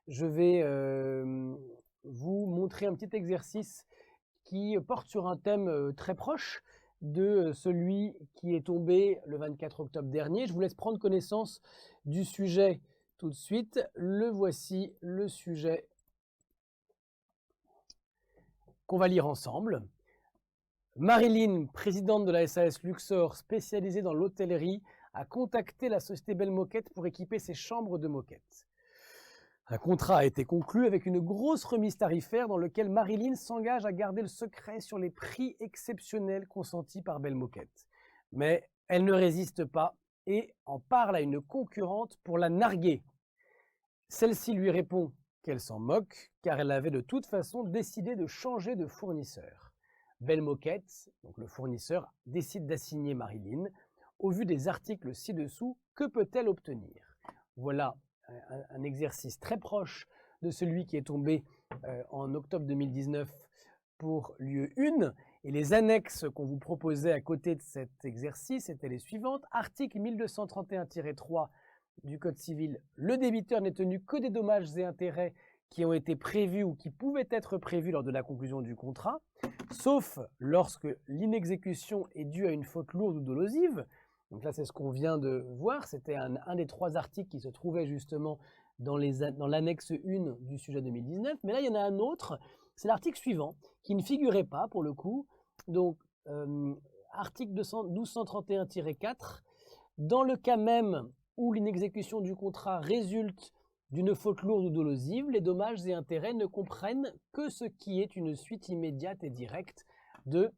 je vais vous montrer un petit exercice qui porte sur un thème très proche de celui qui est tombé le 24 octobre dernier. Je vous laisse prendre connaissance du sujet tout de suite. Le voici, le sujet qu'on va lire ensemble. Marilyn, présidente de la SAS Luxor, spécialisée dans l'hôtellerie, a contacté la société Belle Moquette pour équiper ses chambres de moquette. Un contrat a été conclu avec une grosse remise tarifaire dans lequel Marilyn s'engage à garder le secret sur les prix exceptionnels consentis par Belle Moquette. Mais elle ne résiste pas et en parle à une concurrente pour la narguer. Celle-ci lui répond qu'elle s'en moque car elle avait de toute façon décidé de changer de fournisseur. Belle Moquette, donc le fournisseur, décide d'assigner Marilyn. Au vu des articles ci-dessous, que peut-elle obtenir? Voilà un exercice très proche de celui qui est tombé en octobre 2019 pour lieu 1. Et les annexes qu'on vous proposait à côté de cet exercice étaient les suivantes. Article 1231-3 du Code civil, le débiteur n'est tenu que des dommages et intérêts qui ont été prévus ou qui pouvaient être prévus lors de la conclusion du contrat, sauf lorsque l'inexécution est due à une faute lourde ou dolosive. Donc là, c'est ce qu'on vient de voir. C'était un des 3 articles qui se trouvait justement dans l'annexe 1 du sujet 2019. Mais là, il y en a un autre. C'est l'article suivant qui ne figurait pas pour le coup. Donc, article 1231-4. Dans le cas même où l'inexécution du contrat résulte d'une faute lourde ou dolosive, les dommages et intérêts ne comprennent que ce qui est une suite immédiate et directe de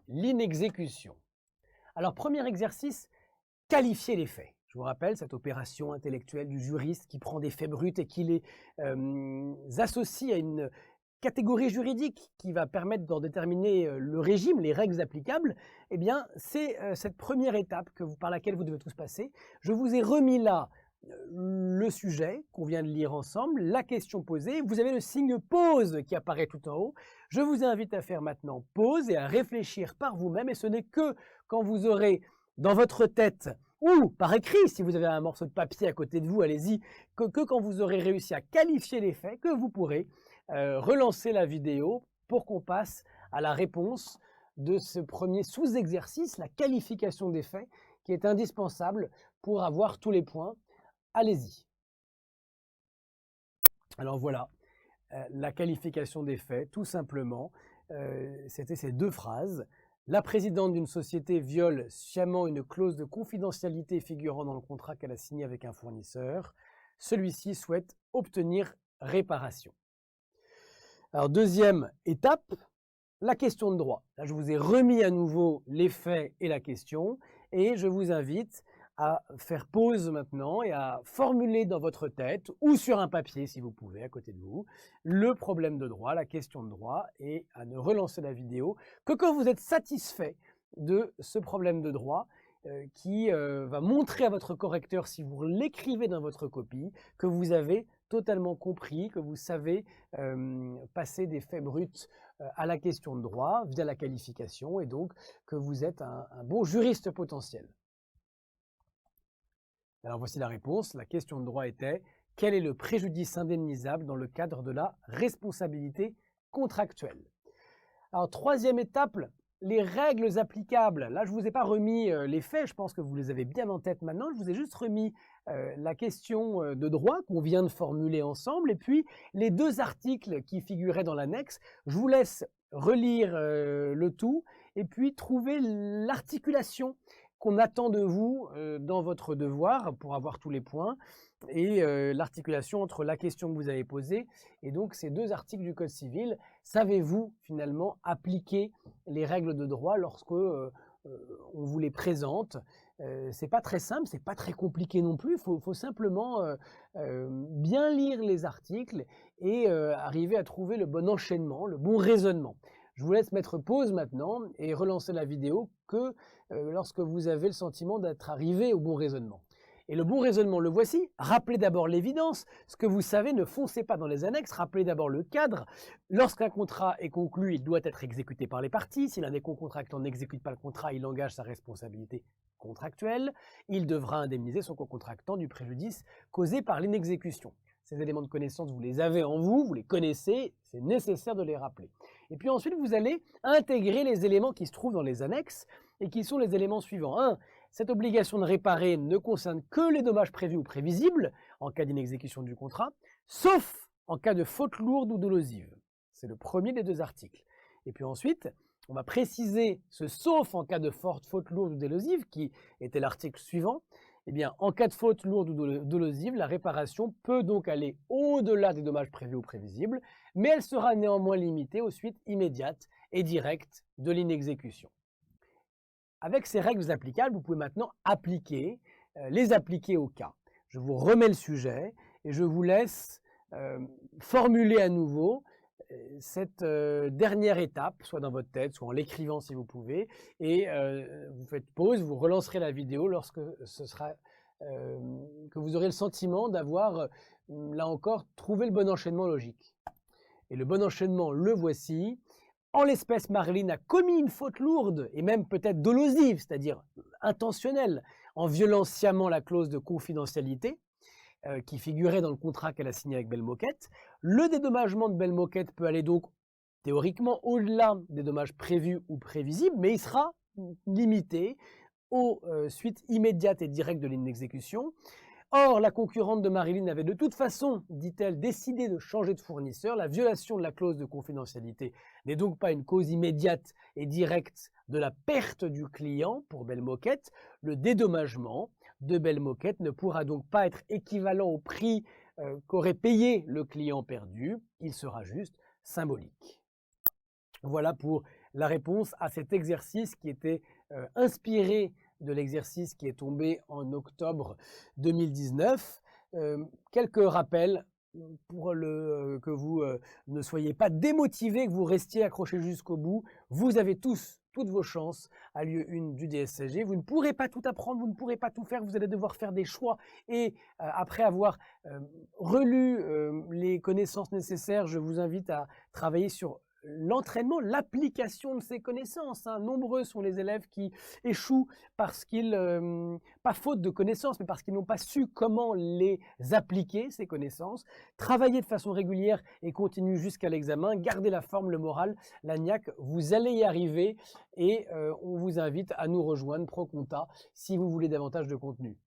l'inexécution. Alors, premier exercice, qualifier les faits. Je vous rappelle cette opération intellectuelle du juriste qui prend des faits bruts et qui les associe à une catégorie juridique qui va permettre d'en déterminer le régime, les règles applicables. Eh bien, c'est cette première étape par laquelle vous devez tous passer. Je vous ai remis là le sujet qu'on vient de lire ensemble, la question posée. Vous avez le signe pause qui apparaît tout en haut. Je vous invite à faire maintenant pause et à réfléchir par vous-même. Et ce n'est que quand vous aurez dans votre tête ou par écrit, si vous avez un morceau de papier à côté de vous, allez-y, que quand vous aurez réussi à qualifier les faits, que vous pourrez relancer la vidéo pour qu'on passe à la réponse de ce premier sous-exercice, la qualification des faits, qui est indispensable pour avoir tous les points. Allez-y. Alors voilà, la qualification des faits, tout simplement, c'était ces 2 phrases. La présidente d'une société viole sciemment une clause de confidentialité figurant dans le contrat qu'elle a signé avec un fournisseur. Celui-ci souhaite obtenir réparation. Alors, deuxième étape, la question de droit. Là, je vous ai remis à nouveau les faits et la question et je vous invite à faire pause maintenant et à formuler dans votre tête ou sur un papier si vous pouvez à côté de vous le problème de droit, la question de droit et à ne relancer la vidéo que quand vous êtes satisfait de ce problème de droit qui va montrer à votre correcteur si vous l'écrivez dans votre copie que vous avez totalement compris, que vous savez passer des faits bruts à la question de droit via la qualification et donc que vous êtes un bon juriste potentiel. Alors voici la réponse. La question de droit était « Quel est le préjudice indemnisable dans le cadre de la responsabilité contractuelle ?» Alors troisième étape, les règles applicables. Là, je ne vous ai pas remis les faits, je pense que vous les avez bien en tête maintenant. Je vous ai juste remis la question de droit qu'on vient de formuler ensemble et puis les 2 articles qui figuraient dans l'annexe. Je vous laisse relire le tout et puis trouver l'articulation qu'on attend de vous dans votre devoir pour avoir tous les points et l'articulation entre la question que vous avez posée et donc ces 2 articles du Code civil. Savez-vous finalement appliquer les règles de droit lorsque on vous les présente? C'est pas très simple, c'est pas très compliqué non plus. Il faut simplement bien lire les articles et arriver à trouver le bon enchaînement, le bon raisonnement. Je vous laisse mettre pause maintenant et relancer la vidéo que lorsque vous avez le sentiment d'être arrivé au bon raisonnement. Et le bon raisonnement, le voici. Rappelez d'abord l'évidence. Ce que vous savez, ne foncez pas dans les annexes. Rappelez d'abord le cadre. Lorsqu'un contrat est conclu, il doit être exécuté par les parties. Si l'un des co-contractants n'exécute pas le contrat, il engage sa responsabilité contractuelle. Il devra indemniser son co-contractant du préjudice causé par l'inexécution. Ces éléments de connaissance, vous les avez en vous, vous les connaissez, c'est nécessaire de les rappeler. Et puis ensuite, vous allez intégrer les éléments qui se trouvent dans les annexes et qui sont les éléments suivants. 1. Cette obligation de réparer ne concerne que les dommages prévus ou prévisibles en cas d'inexécution du contrat, sauf en cas de faute lourde ou dolosive. C'est le premier des 2 articles. Et puis ensuite, on va préciser ce sauf en cas de faute lourde ou dolosive, qui était l'article suivant. Eh bien, en cas de faute lourde ou dolosive, la réparation peut donc aller au-delà des dommages prévus ou prévisibles, mais elle sera néanmoins limitée aux suites immédiates et directes de l'inexécution. Avec ces règles applicables, vous pouvez maintenant les appliquer au cas. Je vous remets le sujet et je vous laisse formuler à nouveau cette dernière étape, soit dans votre tête, soit en l'écrivant si vous pouvez, et vous faites pause, vous relancerez la vidéo lorsque que vous aurez le sentiment d'avoir, là encore, trouvé le bon enchaînement logique. Et le bon enchaînement, le voici. En l'espèce, Marilyn a commis une faute lourde et même peut-être dolosive, c'est-à-dire intentionnelle, en violant sciemment la clause de confidentialité qui figurait dans le contrat qu'elle a signé avec Belmoket. Le dédommagement de Belmoket peut aller donc théoriquement au-delà des dommages prévus ou prévisibles, mais il sera limité aux suites immédiates et directes de l'inexécution. Or, la concurrente de Marilyn avait de toute façon, dit-elle, décidé de changer de fournisseur. La violation de la clause de confidentialité n'est donc pas une cause immédiate et directe de la perte du client pour Belmoket. Le dédommagement de Belmoket ne pourra donc pas être équivalent au prix qu'aurait payé le client perdu. Il sera juste symbolique. Voilà pour la réponse à cet exercice qui était inspiré de l'exercice qui est tombé en octobre 2019. Quelques rappels pour que vous ne soyez pas démotivés, que vous restiez accrochés jusqu'au bout. Vous avez toutes vos chances à l'UE1 du DSCG. Vous ne pourrez pas tout apprendre, vous ne pourrez pas tout faire, vous allez devoir faire des choix. Et après avoir relu les connaissances nécessaires, je vous invite à travailler sur l'entraînement, l'application de ces connaissances. Nombreux sont les élèves qui échouent parce qu'ils, pas faute de connaissances, mais parce qu'ils n'ont pas su comment les appliquer, ces connaissances. Travaillez de façon régulière et continue jusqu'à l'examen. Gardez la forme, le moral, la niaque. Vous allez y arriver et on vous invite à nous rejoindre ProConta si vous voulez davantage de contenu.